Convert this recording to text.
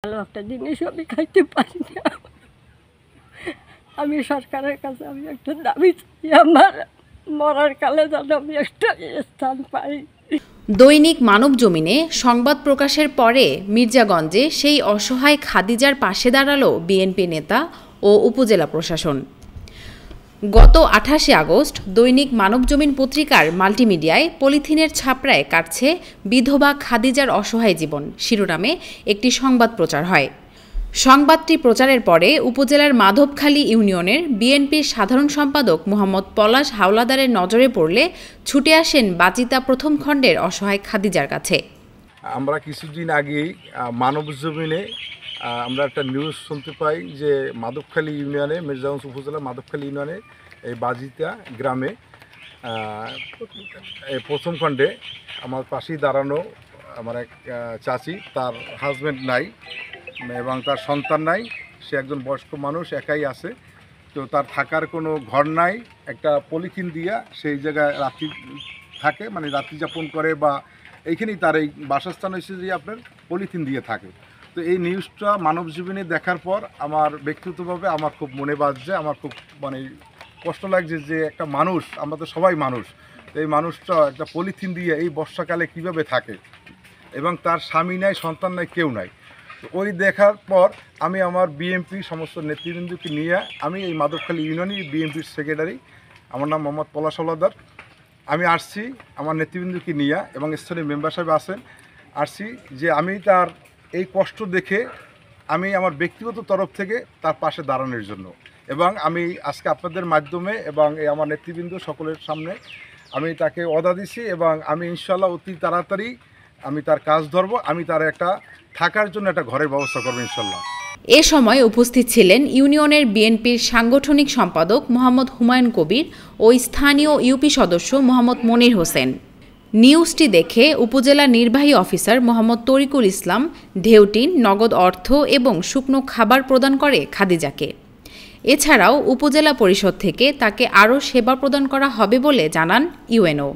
ভালো একটা জিনিস আমি খাইতে পারি না। আমি সরকারের কাছে আমি একটা দাবি চাই, আমার মরার কালে যেন আমি একটা স্থান পাই। দৈনিক মানবজমিনে সংবাদ প্রকাশের পরে মির্জাগঞ্জে সেই অসহায় খাদিজার পাশে দাঁড়ালো বিএনপি নেতা ও উপজেলা প্রশাসন। গত 28 আগস্ট দৈনিক মানবজমিন পত্রিকার মাল্টিমিডিয়ায় পলিথিনের ছাপড়ায় কাটছে বিধবা খাদিজার অসহায় জীবন শিরোনামে একটি সংবাদ প্রচার হয়। সংবাদটি প্রচারের পরে উপজেলার মাধবখালী ইউনিয়নের বিএনপির সাধারণ সম্পাদক মোহাম্মদ পলাশ হাওলাদারের নজরে পড়লে ছুটে আসেন বাচিতা প্রথম খণ্ডের অসহায় খাদিজার কাছে। আমরা কিছুদিন আগেই মানবজমিনে আমরা একটা নিউজ শুনতে পাই যে মাধবখালী ইউনিয়নে, মির্জাগঞ্জ উপজেলার মাধবখালী ইউনিয়নে এই বাজিতা গ্রামে প্রথম খণ্ডে আমার পাশেই দাঁড়ানো আমার এক চাচি, তার হাজব্যান্ড নাই এবং তার সন্তান নাই, সে একজন বয়স্ক মানুষ, একাই আছে। তো তার থাকার কোনো ঘর নাই, একটা পলিথিন দিয়া সেই জায়গায় রাত্রি থাকে, মানে রাত্রি যাপন করে, বা এইখানেই তার এই বাসস্থান হয়েছে যে আপনার পলিথিন দিয়ে থাকে। তো এই নিউজটা মানবজীবনে দেখার পর আমার ব্যক্তিগতভাবে আমার খুব মনে বাজছে, আমার খুব কষ্ট লাগছে যে একটা মানুষ, আমরা তো সবাই মানুষ, এই মানুষটা একটা পলিথিন দিয়ে এই বর্ষাকালে কিভাবে থাকে এবং তার স্বামী নাই, সন্তান নাই, কেউ নাই। ওই দেখার পর আমি আমার বিএনপি সমস্ত নেতৃবৃন্দকে নিয়ে আমি এই মাধবখালী ইউনিয়নের বিএনপির সেক্রেটারি, আমার নাম মোহাম্মদ পলাশ হাওলাদার, আমি আসছি আমার নেতৃবৃন্দকে নিয়ে এবং স্থানীয় মেম্বার সাহেব আছেন, আসছি যে আমি তার এই কষ্ট দেখে আমি আমার ব্যক্তিগত তরফ থেকে তার পাশে দাঁড়ানোর জন্য, এবং আমি আজকে আপনাদের মাধ্যমে এবং এই আমার নেতৃবৃন্দ সকলের সামনে আমি তাকে ওয়াদা দিছি এবং আমি ইনশাআল্লাহ অতি তাড়াতাড়ি আমি তার কাজ ধরবো, আমি তার একটা থাকার জন্য একটা ঘরের ব্যবস্থা করবো ইনশাআল্লাহ। এ সময় উপস্থিত ছিলেন ইউনিয়নের বিএনপির সাংগঠনিক সম্পাদক মোহাম্মদ হুমায়ুন কবির ও স্থানীয় ইউপি সদস্য মোহাম্মদ মনির হোসেন। নিউজটি দেখে উপজেলা নির্বাহী অফিসার মোহাম্মদ তরিকুল ইসলাম ঢেউটিন নগদ অর্থ এবং শুকনো খাবার প্রদান করে খাদিজাকে। এছাড়াও উপজেলা পরিষদ থেকে তাকে আরও সেবা প্রদান করা হবে বলে জানান ইউএনও।